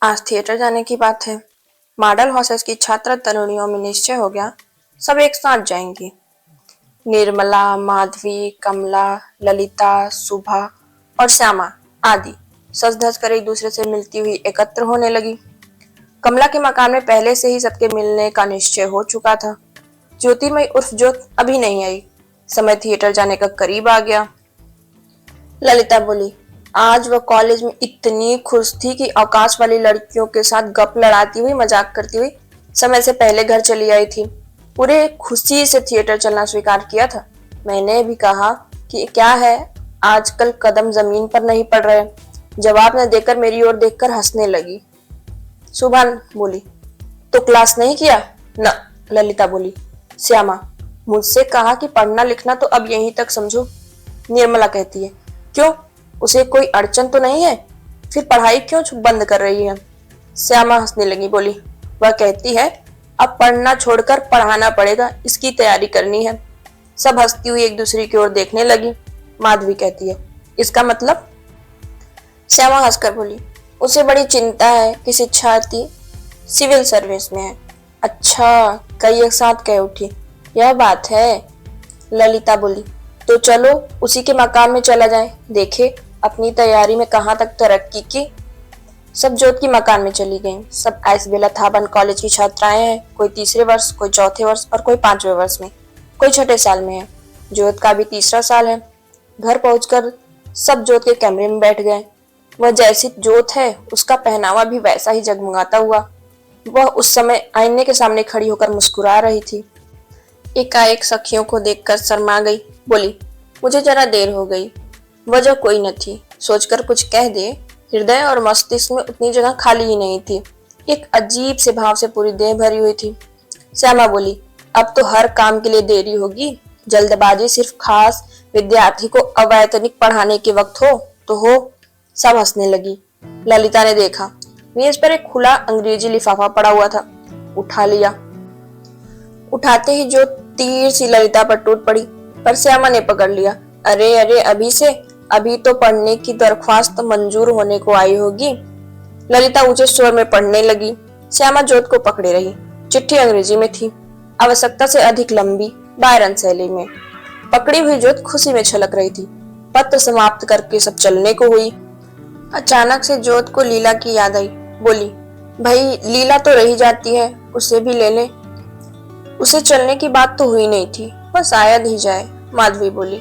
आज थिएटर जाने की बात है। मॉडल हॉस्टल्स की छात्रा तरुणियों में निश्चय हो गया, सब एक साथ जाएंगी। निर्मला, माधवी, कमला, ललिता, सुभा और श्यामा आदि सज धज कर एक दूसरे से मिलती हुई एकत्र होने लगी। कमला के मकान में पहले से ही सबके मिलने का निश्चय हो चुका था। ज्योतिमयी उर्फ ज्योत अभी नहीं आई। समय थिएटर जाने का करीब आ गया। ललिता बोली, आज वह कॉलेज में इतनी खुश थी कि अवकाश वाली लड़कियों के साथ गप लड़ाती हुई, मजाक करती हुई समय से पहले घर चली आई थी। पूरे खुशी से थिएटर चलना स्वीकार किया था। मैंने भी कहा कि क्या है, आजकल कदम जमीन पर नहीं पड़ रहे। जवाब न देकर मेरी ओर देखकर हंसने लगी। सुभान बोली, तो क्लास नहीं किया? न। ललिता बोली। श्यामा, मुझसे कहा कि पढ़ना लिखना तो अब यहीं तक समझो। निर्मला कहती है, क्यों, उसे कोई अड़चन तो नहीं है? फिर पढ़ाई क्यों बंद कर रही है? श्यामा हंसने लगी, बोली, वह कहती है अब पढ़ना छोड़कर पढ़ाना पड़ेगा, इसकी तैयारी करनी है। सब हंसती हुई एक दूसरे की ओर देखने लगी। माधवी कहती है, इसका मतलब? श्यामा हंसकर बोली, उसे बड़ी चिंता है कि शिक्षार्थी सिविल सर्विस में है। अच्छा, कई एक साथ कह उठी, यह बात है। ललिता बोली, तो चलो उसी के मकान में चला जाए, देखे अपनी तैयारी में कहाँ तक तरक्की की। सब ज्योत की मकान में चली गईं। सब आइसबेला थाबन कॉलेज की छात्राएं हैं। कोई तीसरे वर्ष, कोई चौथे वर्ष और कोई 5वें वर्ष में, कोई छठे साल में है। ज्योत का भी तीसरा साल है। घर पहुंचकर सब ज्योत के कमरे में बैठ गए। वह जैसी ज्योत है, उसका पहनावा भी वैसा ही जगमगाता हुआ। वह उस समय आईने के सामने खड़ी होकर मुस्कुरा रही थी। एकाएक सखियों को देखकर शर्मा गई। बोली, मुझे जरा देर हो गई। वजह कोई न थी। सोचकर कुछ कह दे, हृदय और मस्तिष्क में उतनी जगह खाली ही नहीं थी। एक अजीब से भाव से पूरी देह भरी हुई थी। श्यामा बोली, अब तो हर काम के लिए देरी होगी। जल्दबाजी सिर्फ खास विद्यार्थी को अवैतनिक पढ़ाने के वक्त हो तो हो। सब हंसने लगी। ललिता ने देखा, मेज पर एक खुला अंग्रेजी लिफाफा पड़ा हुआ था। उठा लिया। उठाते ही जो तीर सी ललिता पर टूट पड़ी, पर श्यामा ने पकड़ लिया। अरे अरे, अभी से? अभी तो पढ़ने की दरख्वास्त मंजूर होने को आई होगी। ललिता ऊंचे स्वर में पढ़ने लगी। श्यामा ज्योत को पकड़े रही। चिट्ठी अंग्रेजी में थी, आवश्यकता से अधिक लंबी, बायरन शैली में। पकड़ी हुई ज्योत खुशी में छलक रही थी। पत्र समाप्त करके सब चलने को हुई। अचानक से ज्योत को लीला की याद आई। बोली, भाई लीला तो रही जाती है, उसे भी ले ले। उसे चलने की बात तो हुई नहीं थी, वह शायद ही जाए। माधवी बोली,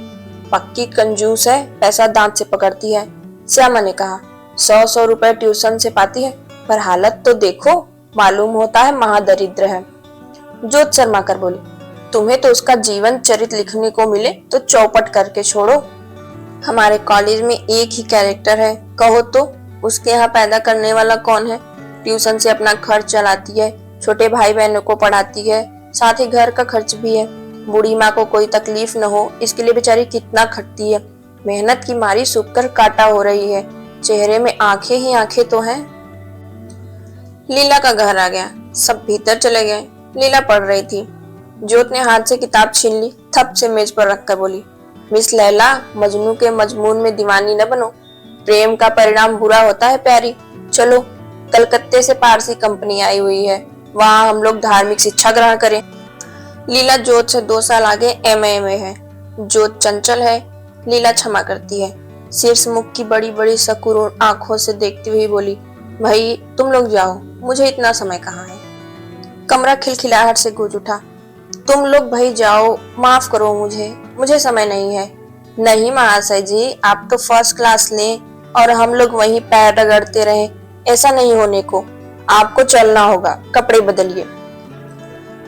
पक्की कंजूस है, पैसा दांत से पकड़ती है। श्यामा ने कहा, 100 रुपए ट्यूशन से पाती है, पर हालत तो देखो, मालूम होता है महादरिद्र है। ज्योत शर्मा कर बोली, तुम्हें तो उसका जीवन चरित्र लिखने को मिले तो चौपट करके छोड़ो। हमारे कॉलेज में एक ही कैरेक्टर है, कहो तो उसके यहाँ पैदा करने वाला कौन है? ट्यूशन से अपना खर्च चलाती है, छोटे भाई बहनों को पढ़ाती है, साथ ही घर का खर्च भी है। बूढ़ी माँ को कोई तकलीफ न हो, इसके लिए बेचारी कितना खटती है। मेहनत की मारी सूखकर काटा हो रही है। चेहरे में आंखें ही आंखें तो हैं। लीला का घर आ गया। सब भीतर चले गए। लीला पढ़ रही थी। ज्योत ने हाथ से किताब छीन ली, थप से मेज पर रखकर बोली, मिस लैला, मजनू के मजमून में दीवानी न बनो। प्रेम का परिणाम बुरा होता है प्यारी। चलो, कलकत्ते से पारसी कंपनी आई हुई है, वहाँ हम लोग धार्मिक शिक्षा ग्रहण करें। लीला ज्योत से 2 साल आगे MA में है। ज्योत चंचल है, लीला क्षमा करती है। शीर्ष मुख की बड़ी बड़ी सकुर आंखों से देखती हुई बोली, भाई तुम लोग जाओ, मुझे इतना समय कहाँ है। कमरा खिलखिलाहट से गूंज उठा। तुम लोग भाई जाओ, माफ करो मुझे समय नहीं है। नहीं महाशय जी, आप तो फर्स्ट क्लास लें और हम लोग वहीं पैर रगड़ते रहे, ऐसा नहीं होने को। आपको चलना होगा, कपड़े बदलिए।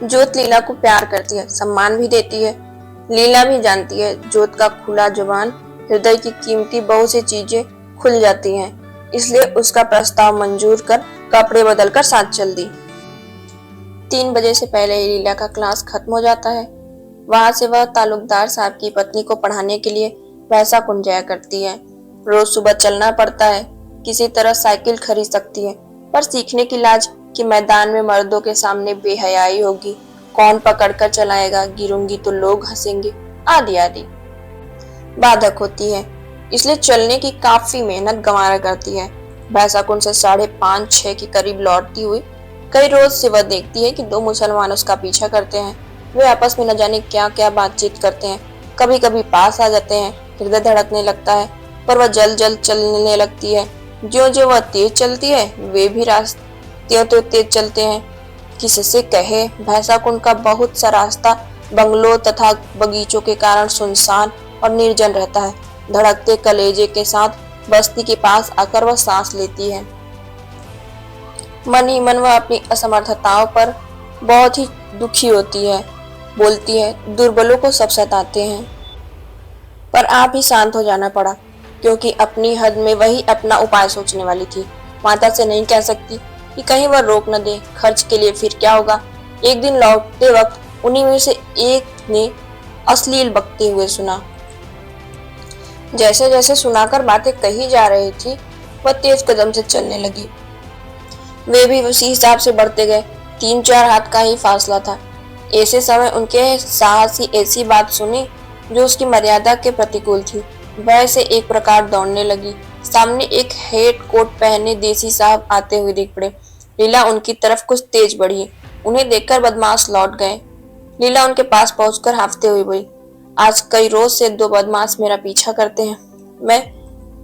ज्योत लीला को प्यार करती है, सम्मान भी देती है। लीला भी जानती है ज्योत का खुला जुबान, हृदय की कीमती बहुत सी चीजें खुल जाती हैं, इसलिए उसका प्रस्ताव मंजूर कर कपड़े बदलकर साथ चल दी। 3 बजे से पहले ही लीला का क्लास खत्म हो जाता है। वहां से वह तालुकदार साहब की पत्नी को पढ़ाने के लिए वैसा कुंड जाया करती है। रोज सुबह चलना पड़ता है। किसी तरह साइकिल खरीद सकती है, पर सीखने की लाज कि मैदान में मर्दों के सामने बेहयाई होगी, कौन पकड़कर चलाएगा, गिरूंगी तो लोग हंसेंगे, आदि आदि बाधक होती है। इसलिए चलने की काफी मेहनत गंवारा करती है। भैंसाकुंड से 5:30-6 के करीब लौटती हुई कई रोज से वह देखती है कि दो मुसलमान उसका पीछा करते हैं। वे आपस में न जाने क्या क्या बातचीत करते हैं। कभी कभी पास आ जाते हैं। हृदय धड़कने लगता है, पर वह जल्द जल्द चलने लगती है। ज्यों ज्यों वह तेज चलती है, वे भी रास्ते तो तेज चलते हैं। किससे कहे, भैंसाकुंड का बहुत सा रास्ता बंगलों तथा बगीचों के कारण सुनसान और निर्जन रहता है। धड़कते कलेजे के साथ बस्ती के पास आकर वह सांस लेती है। मन ही मन वह अपनी असमर्थताओं पर बहुत ही दुखी होती है। बोलती है, दुर्बलों को सब सताते हैं। पर आप ही शांत हो जाना पड़ा, क्योंकि अपनी हद में वही अपना उपाय सोचने वाली थी। माता से नहीं कह सकती कि कहीं वह रोक न दे। खर्च के लिए फिर क्या होगा। एक दिन लौटते वक्त उन्हीं में से एक ने अश्लील बकते हुए सुना। जैसे जैसे सुनाकर बातें कही जा रही थी, वह तेज कदम से चलने लगी। वे भी उसी हिसाब से बढ़ते गए। 3-4 हाथ का ही फासला था। ऐसे समय उनके साहस की ऐसी बात सुनी जो उसकी मर्यादा के प्रतिकूल थी। वह से एक प्रकार दौड़ने लगी। सामने एक हेड कोट पहने देसी साहब आते हुए दिख पड़े। लीला उनकी तरफ कुछ तेज बढ़ी। उन्हें देखकर बदमाश लौट गए। लीला उनके पास पहुंचकर हांफते हुए बोली, आज कई रोज से 2 बदमाश मेरा पीछा करते हैं। मैं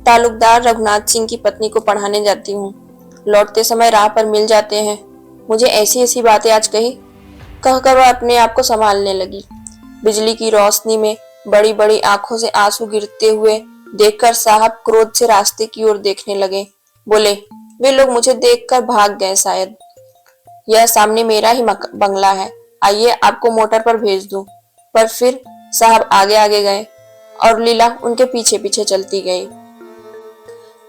तालुकदार रघुनाथ सिंह की पत्नी को पढ़ाने जाती हूँ। लौटते समय राह पर मिल जाते हैं। मुझे ऐसी ऐसी बातें आज कही। कहकर वह अपने आप को संभालने लगी। बिजली की रोशनी में बड़ी बड़ी आंखों से आंसू गिरते हुए देखकर साहब क्रोध से रास्ते की ओर देखने लगे। बोले, वे लोग मुझे देखकर भाग गए शायद। यह सामने मेरा ही बंगला है, आइए आपको मोटर पर भेज दूं। पर फिर साहब आगे आगे गए और लीला उनके पीछे पीछे चलती गई।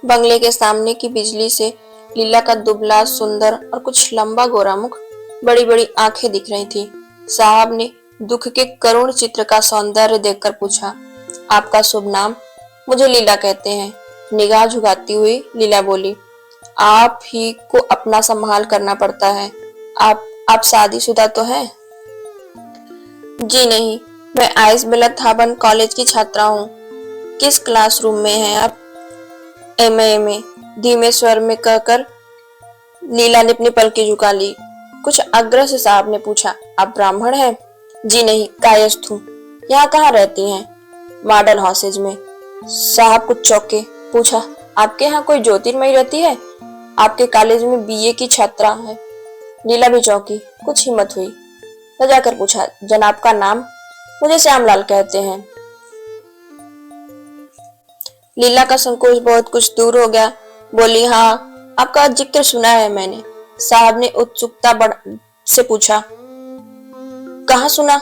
बंगले के सामने की बिजली से लीला का दुबला, सुंदर और कुछ लंबा गोरा मुख, बड़ी बड़ी आंखें दिख रही थी। साहब ने दुख के करुण चित्र का सौंदर्य देखकर पूछा, आपका शुभ नाम? मुझे लीला कहते हैं। निगाह झुकाती हुई लीला बोली, आप ही को अपना संभाल करना पड़ता है। आप शादीशुदा तो हैं? जी नहीं, मैं आइस बेलथाबन कॉलेज की छात्रा हूँ। किस क्लासरूम में हैं आप? एमए। धीमे स्वर में कहकर लीला ने अपनी पलकें झुका ली। कुछ आग्रह से साहब ने पूछा, आप ब्राह्मण हैं? जी नहीं, कायस्थ हूँ। यहाँ कहाँ रहती हैं? मॉडल हाउसेज में। साहब कुछ चौंके। पूछा, आपके यहाँ कोई ज्योतिर्मयी रहती है? आपके कॉलेज में बीए की छात्रा है। लीला भी चौंकी। कुछ हिम्मत हुई तो जाकर पूछा, जनाब का नाम? मुझे श्यामलाल कहते हैं। लीला का संकोच बहुत कुछ दूर हो गया। बोली, हाँ, आपका जिक्र सुना है मैंने। साहब ने उत्सुकता से पूछा, कहाँ सुना?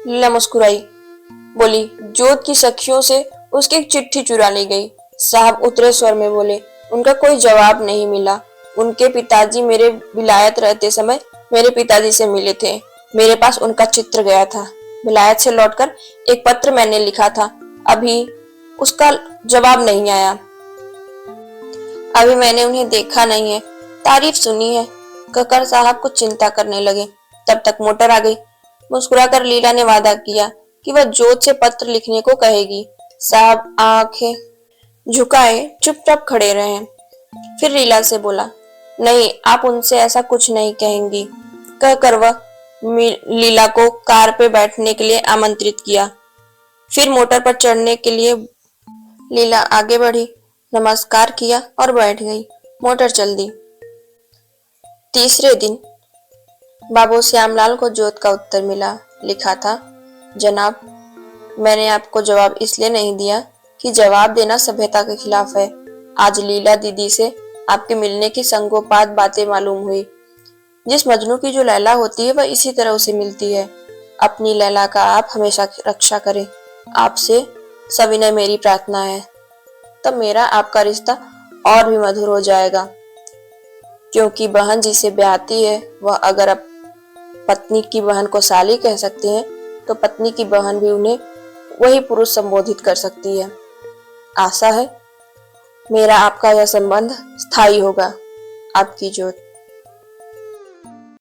लीला मुस्कुराई। बोली, जोत की सखियों से उसकी एक चिट्ठी चुरा ली गई। साहब उतरे स्वर में बोले, उनका कोई जवाब नहीं मिला। उनके पिताजी मेरे विलायत रहते समय मेरे पिताजी से मिले थे। मेरे पास उनका चित्र गया था। विलायत से लौटकर एक पत्र मैंने लिखा था, अभी उसका जवाब नहीं आया। अभी मैंने उन्हें देखा नहीं है, तारीफ सुनी है। कहकर साहब कुछ चिंता करने लगे। तब तक मोटर आ गई। मुस्कुराकर लीला ने वादा किया कि वह जोत से पत्र लिखने को कहेगी। साहब आंखें झुकाए चुपचाप खड़े रहे। फिर लीला से बोला, नहीं, आप उनसे ऐसा कुछ नहीं कहेंगी। कहकर वह लीला को कार पे बैठने के लिए आमंत्रित किया। फिर मोटर पर चढ़ने के लिए लीला आगे बढ़ी, नमस्कार किया और बैठ गई। मोटर चल दी। तीसरे दिन बाबू श्यामलाल को जोत का उत्तर मिला। लिखा था, जनाब, मैंने आपको जवाब इसलिए नहीं दिया कि जवाब देना सभ्यता के खिलाफ है। आज लीला दीदी से आपके मिलने की संगोपात बातें मालूम हुई। जिस मजनू की जो लैला होती है, वह इसी तरह उसे मिलती है। अपनी लैला का आप हमेशा रक्षा करें। आपसे सविनय मेरी प्रार्थना है। तब मेरा आपका रिश्ता और भी मधुर हो जाएगा, क्योंकि बहन जिसे ब्याहती है, वह अगर अब पत्नी की बहन को साली कह सकते हैं, तो पत्नी की बहन भी उन्हें वही पुरुष संबोधित कर सकती है। आशा है मेरा आपका यह संबंध स्थायी होगा। आपकी जोत।